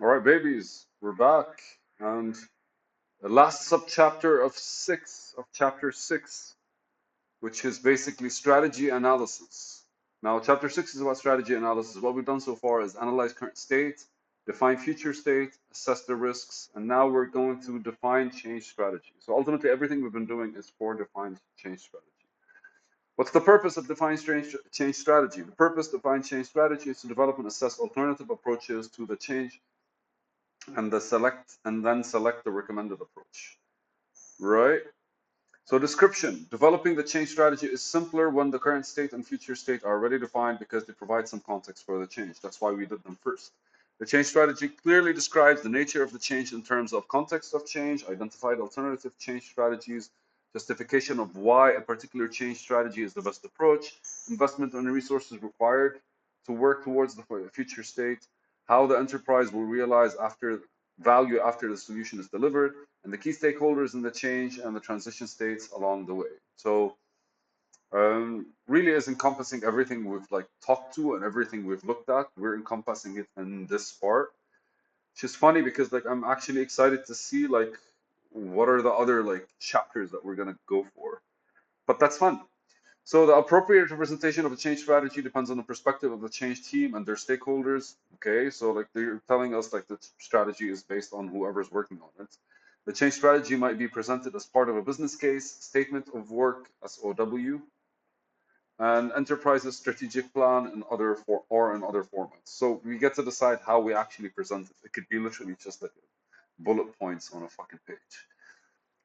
All right, babies, we're back. And the last subchapter of chapter six, which is basically strategy analysis. Now, chapter six is about strategy analysis. What we've done so far is analyze current state, define future state, assess the risks, and now we're going to define change strategy. So ultimately, everything we've been doing is for defined change strategy. What's the purpose of defining change strategy? The purpose of defining change strategy is to develop and assess alternative approaches to the change and then select the recommended approach. Right? So description. Developing the change strategy is simpler when the current state and future state are already defined because they provide some context for the change. That's why we did them first. The change strategy clearly describes the nature of the change in terms of context of change, identified alternative change strategies, justification of why a particular change strategy is the best approach, investment and resources required to work towards the future state, how the enterprise will realize value after the solution is delivered, and the key stakeholders in the change and the transition states along the way. So really is encompassing everything we've like talked to and everything we've looked at. We're encompassing it in this part, which is funny because like I'm actually excited to see like what are the other like chapters that we're gonna go for. But that's fun. So the appropriate representation of a change strategy depends on the perspective of the change team and their stakeholders. Okay, so like they're telling us like the strategy is based on whoever's working on it. The change strategy might be presented as part of a business case, statement of work, SOW, and enterprise's strategic plan or in other formats. So we get to decide how we actually present it. It could be literally just like bullet points on a fucking page,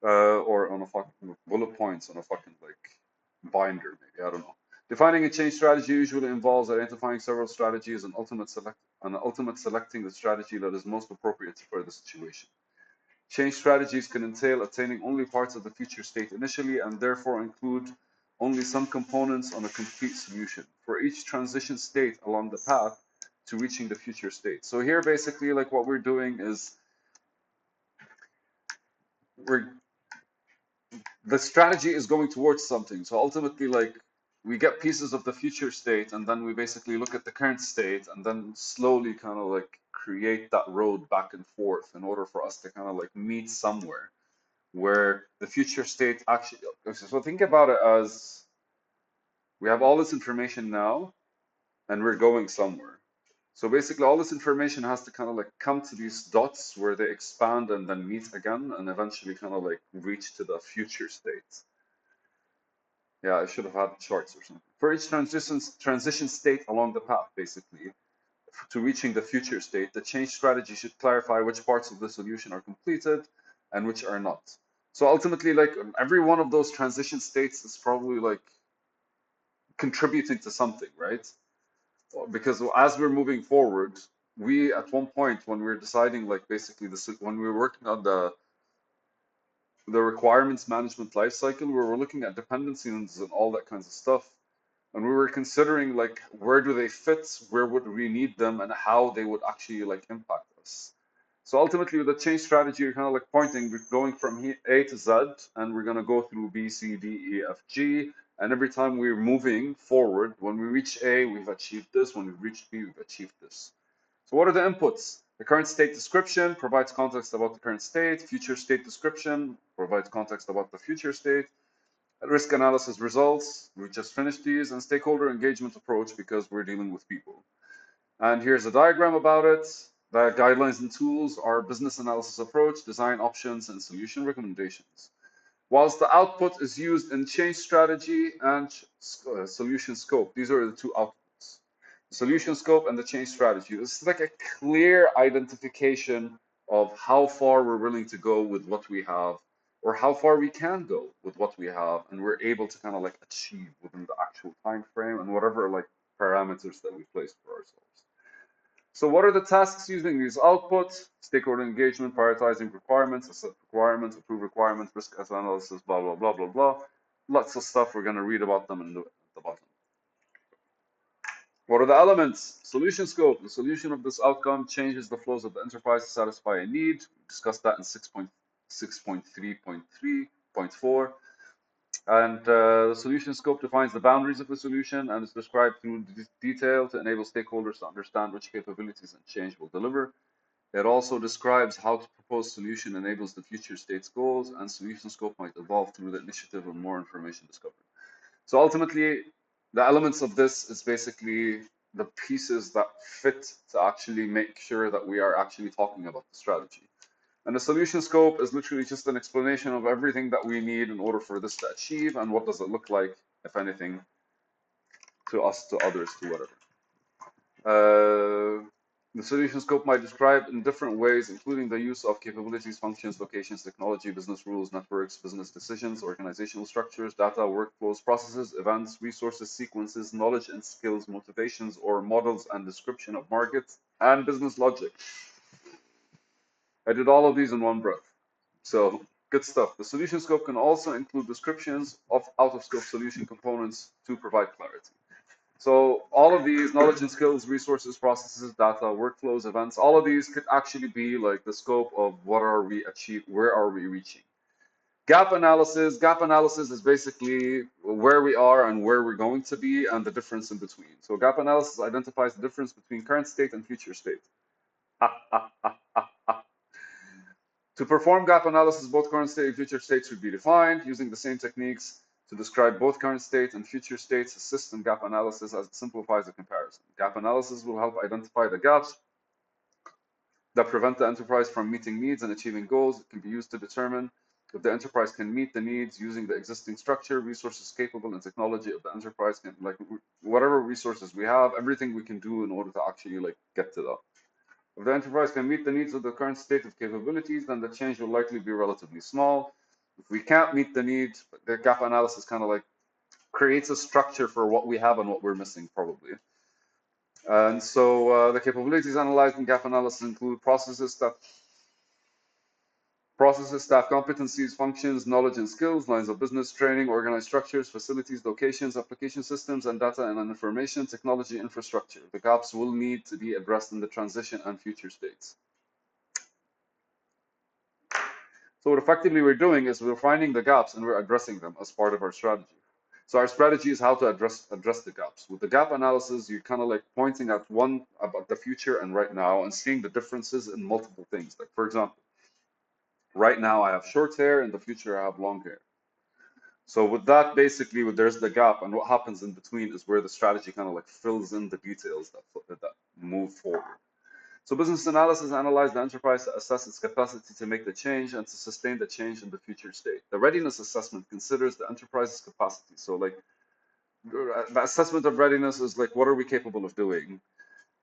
or on a fucking bullet points on a fucking like binder, maybe I don't know. Defining a change strategy usually involves identifying several strategies and ultimate selecting the strategy that is most appropriate for the situation. Change strategies can entail attaining only parts of the future state initially and therefore include only some components on a complete solution for each transition state along the path to reaching the future state. So here basically like what we're doing is we're the strategy is going towards something. So ultimately like we get pieces of the future state and then we basically look at the current state and then slowly kind of like create that road back and forth in order for us to kind of like meet somewhere where the future state actually, so think about it as we have all this information now and we're going somewhere. So basically all this information has to kind of like come to these dots where they expand and then meet again and eventually kind of like reach to the future state. Yeah, I should have had charts or something. For each transition state along the path, basically, to reaching the future state, the change strategy should clarify which parts of the solution are completed and which are not. So ultimately, like every one of those transition states is probably like contributing to something, right? Because as we're moving forward, we at one point when we were deciding, like basically when we were working on the requirements management lifecycle, we were looking at dependencies and all that kinds of stuff. And we were considering like where do they fit, where would we need them, and how they would actually like impact us. So ultimately, with the change strategy, you're kind of like pointing, we're going from A to Z, and we're going to go through B, C, D, E, F, G. And every time we're moving forward, when we reach A, we've achieved this. When we reach B, we've achieved this. So what are the inputs? The current state description provides context about the current state. Future state description provides context about the future state. Risk analysis results, we just finished these, and stakeholder engagement approach because we're dealing with people. And here's a diagram about it. The guidelines and tools are business analysis approach, design options, and solution recommendations. Whilst the output is used in change strategy and solution scope, these are the two outputs. The solution scope and the change strategy. This is like a clear identification of how far we're willing to go with what we have or how far we can go with what we have and we're able to kind of like achieve within the actual time frame and whatever like parameters that we placed for ourselves. So what are the tasks using these outputs? Stakeholder engagement, prioritizing requirements, assess requirements, approve requirements, risk analysis, blah, blah, blah, blah, blah. Lots of stuff. We're going to read about them at the bottom. What are the elements? Solution scope. The solution of this outcome changes the flows of the enterprise to satisfy a need. We discussed that in 6.3.3.4. And the solution scope defines the boundaries of the solution and is described through detail to enable stakeholders to understand which capabilities and change will deliver. It also describes how to propose solution enables the future state's goals, and solution scope might evolve through the initiative and more information discovered. So ultimately, the elements of this is basically the pieces that fit to actually make sure that we are actually talking about the strategy. And the solution scope is literally just an explanation of everything that we need in order for this to achieve and what does it look like, if anything, to us, to others, to whatever. The solution scope might describe in different ways, including the use of capabilities, functions, locations, technology, business rules, networks, business decisions, organizational structures, data, workflows, processes, events, resources, sequences, knowledge and skills, motivations, or models and description of markets and business logic. I did all of these in one breath. So good stuff. The solution scope can also include descriptions of out-of-scope solution components to provide clarity. So all of these knowledge and skills, resources, processes, data, workflows, events, all of these could actually be like the scope of what are we achieve, where are we reaching. Gap analysis. Gap analysis is basically where we are and where we're going to be and the difference in between. So gap analysis identifies the difference between current state and future state. To perform gap analysis, both current state and future state should be defined using the same techniques to describe both current state and future states. Assist in gap analysis as it simplifies the comparison. Gap analysis will help identify the gaps that prevent the enterprise from meeting needs and achieving goals. It can be used to determine if the enterprise can meet the needs using the existing structure, resources capable, and technology of the enterprise. Can, like whatever resources we have, everything we can do in order to actually like get to that. If the enterprise can meet the needs of the current state of capabilities, then the change will likely be relatively small. If we can't meet the needs, the gap analysis kind of like creates a structure for what we have and what we're missing, probably. And so the capabilities analyzed in gap analysis include processes, staff competencies, functions, knowledge and skills, lines of business, training, organized structures, facilities, locations, application systems, and data and information technology infrastructure. The gaps will need to be addressed in the transition and future states. So what effectively we're doing is we're finding the gaps and we're addressing them as part of our strategy. So our strategy is how to address the gaps. With the gap analysis, you're kind of like pointing at one about the future and right now and seeing the differences in multiple things. Like for example, right now I have short hair, in the future I have long hair. So with that, basically, there's the gap, and what happens in between is where the strategy kind of like fills in the details that move forward. So business analysis analyzes the enterprise to assess its capacity to make the change and to sustain the change in the future state. The readiness assessment considers the enterprise's capacity. So like the assessment of readiness is like, what are we capable of doing?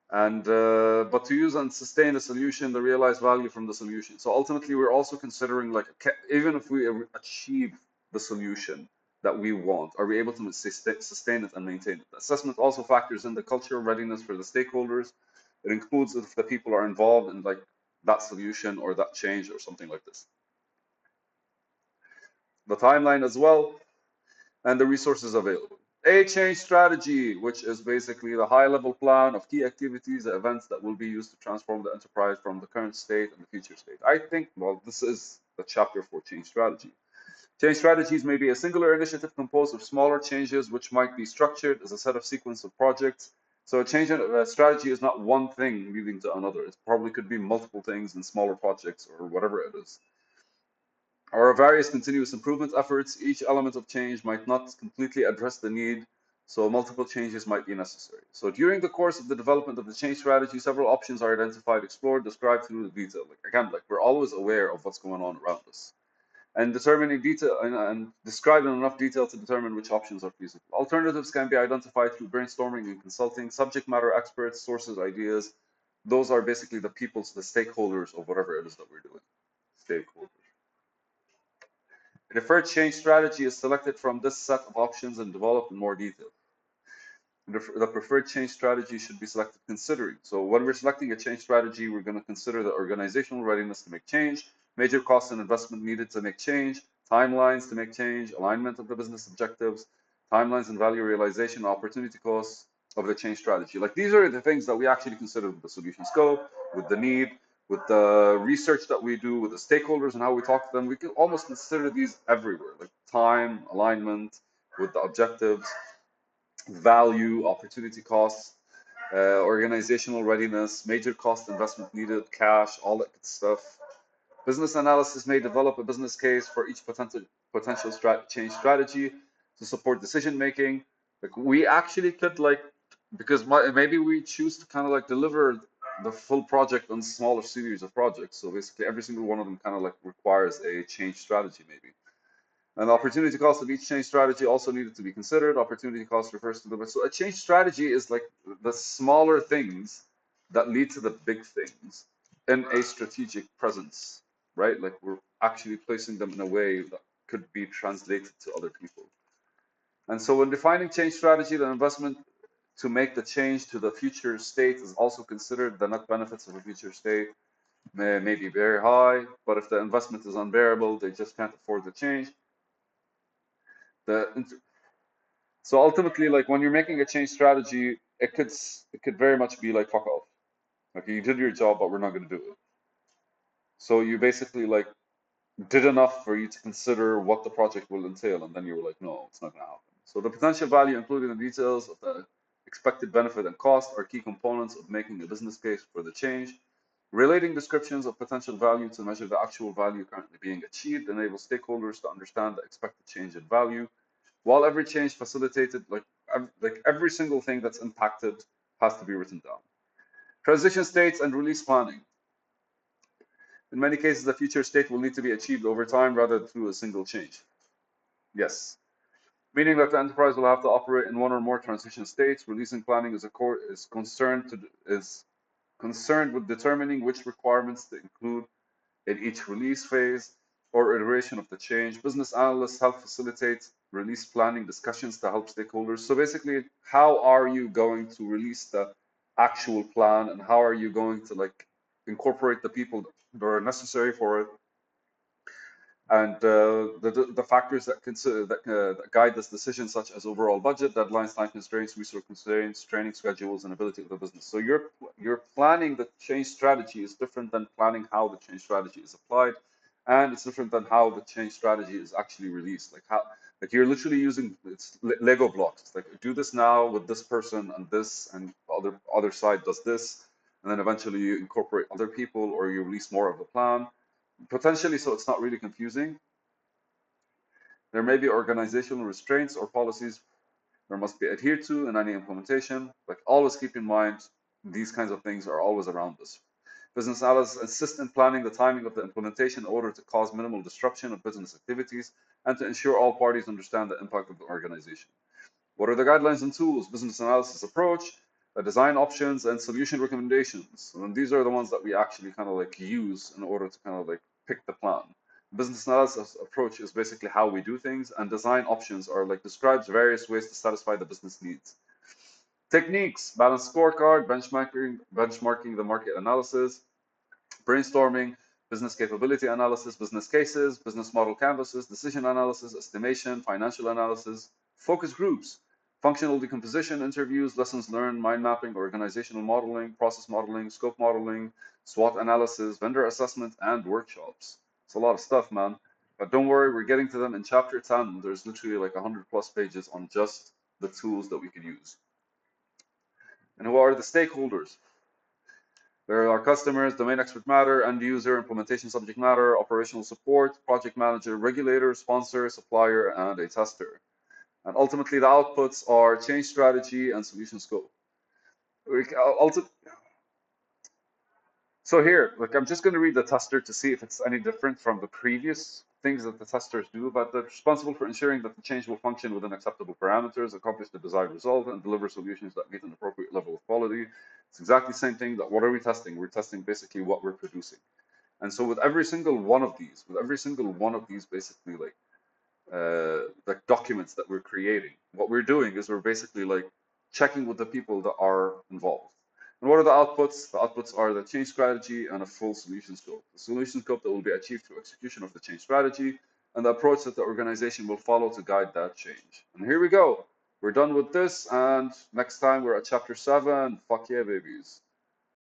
And but to use and sustain a solution, the realized value from the solution. So ultimately, we're also considering like, even if we achieve the solution that we want, are we able to sustain it and maintain it? The assessment also factors in the cultural readiness for the stakeholders. It includes if the people are involved in like that solution or that change or something like this. The timeline as well, and the resources available. A change strategy, which is basically the high-level plan of key activities, events that will be used to transform the enterprise from the current state and the future state. I think, well, this is the chapter for change strategy. Change strategies may be a singular initiative composed of smaller changes, which might be structured as a set of sequence of projects. So a change strategy is not one thing leading to another. It probably could be multiple things in smaller projects or whatever it is. Or various continuous improvement efforts. Each element of change might not completely address the need, so multiple changes might be necessary. So during the course of the development of the change strategy, several options are identified, explored, described through the detail. Like, again, like we're always aware of what's going on around us and determining detail and describe in enough detail to determine which options are feasible. Alternatives can be identified through brainstorming and consulting. Subject matter experts, sources, ideas. Those are basically the people's, the stakeholders of whatever it is that we're doing. Stakeholders. A deferred change strategy is selected from this set of options and developed in more detail. The preferred change strategy should be selected considering. So when we're selecting a change strategy, we're going to consider the organizational readiness to make change, major costs and investment needed to make change, timelines to make change, alignment of the business objectives, timelines and value realization, opportunity costs of the change strategy. Like these are the things that we actually consider with the solution scope, with the need, with the research that we do, with the stakeholders and how we talk to them. We can almost consider these everywhere, like time, alignment with the objectives, value, opportunity costs. organizational readiness, major cost investment needed, cash, all that good stuff. Business analysis may develop a business case for each potential change strategy to support decision making. Like we actually could like because maybe we choose to kind of like deliver the full project on smaller series of projects. So basically, every single one of them kind of like requires a change strategy, maybe. And the opportunity cost of each change strategy also needed to be considered. Opportunity cost refers to the so a change strategy is like the smaller things that lead to the big things in a strategic presence, right? Like we're actually placing them in a way that could be translated to other people. And so when defining change strategy, the investment to make the change to the future state is also considered. The net benefits of a future state may be very high, but if the investment is unbearable, they just can't afford the change. The So ultimately, like when you're making a change strategy, it could very much be like fuck off. Like you did your job, but we're not going to do it. So you basically like did enough for you to consider what the project will entail, and then you were like, no, it's not going to happen. So the potential value, including the details of the expected benefit and cost, are key components of making a business case for the change. Relating descriptions of potential value to measure the actual value currently being achieved enables stakeholders to understand the expected change in value. While every change facilitated, like every single thing that's impacted has to be written down. Transition states and release planning. In many cases, the future state will need to be achieved over time rather than through a single change. Yes, meaning that the enterprise will have to operate in one or more transition states. Releasing planning is concerned with determining which requirements to include in each release phase or iteration of the change. Business analysts help facilitate release planning discussions to help stakeholders. So basically, how are you going to release the actual plan and how are you going to like incorporate the people that are necessary for it and the factors that consider that guide this decision, such as overall budget, deadlines, time constraints, resource constraints, training schedules, and ability of the business. So you're planning the change strategy is different than planning how the change strategy is applied, and it's different than how the change strategy is actually released. Like you're literally using it's Lego blocks. It's like do this now with this person and this, and other side does this, and then eventually you incorporate other people or you release more of the plan potentially so it's not really confusing. There may be organizational restraints or policies that must be adhered to in any implementation. Like always keep in mind, these kinds of things are always around us. Business analysts assist in planning the timing of the implementation in order to cause minimal disruption of business activities and to ensure all parties understand the impact of the organization. What are the guidelines and tools? Business analysis approach, design options, and solution recommendations. And these are the ones that we actually kind of like use in order to kind of like pick the plan. Business analysis approach is basically how we do things, and design options are like describes various ways to satisfy the business needs. Techniques, balanced scorecard, benchmarking the market analysis, brainstorming, business capability analysis, business cases, business model canvases, decision analysis, estimation, financial analysis, focus groups, functional decomposition interviews, lessons learned, mind mapping, organizational modeling, process modeling, scope modeling, SWOT analysis, vendor assessment, and workshops. It's a lot of stuff, man. But don't worry, we're getting to them in chapter 10. There's literally like 100 plus pages on just the tools that we could use. And who are the stakeholders? There are customers, domain expert matter, end user, implementation subject matter, operational support, project manager, regulator, sponsor, supplier, and a tester. And ultimately, the outputs are change strategy and solution scope. So here, like I'm just going to read the tester to see if it's any different from the previous things that the testers do, but they're responsible for ensuring that the change will function within acceptable parameters, accomplish the desired result, and deliver solutions that meet an appropriate level of quality. It's exactly the same thing that what are we testing? We're testing basically what we're producing. And so with every single one of these, basically like documents that we're creating, what we're doing is we're basically like checking with the people that are involved. And what are the outputs? The outputs are the change strategy and a full solution scope. The solution scope that will be achieved through execution of the change strategy and the approach that the organization will follow to guide that change. And here we go. We're done with this, and next time we're at chapter 7. Fuck yeah, babies.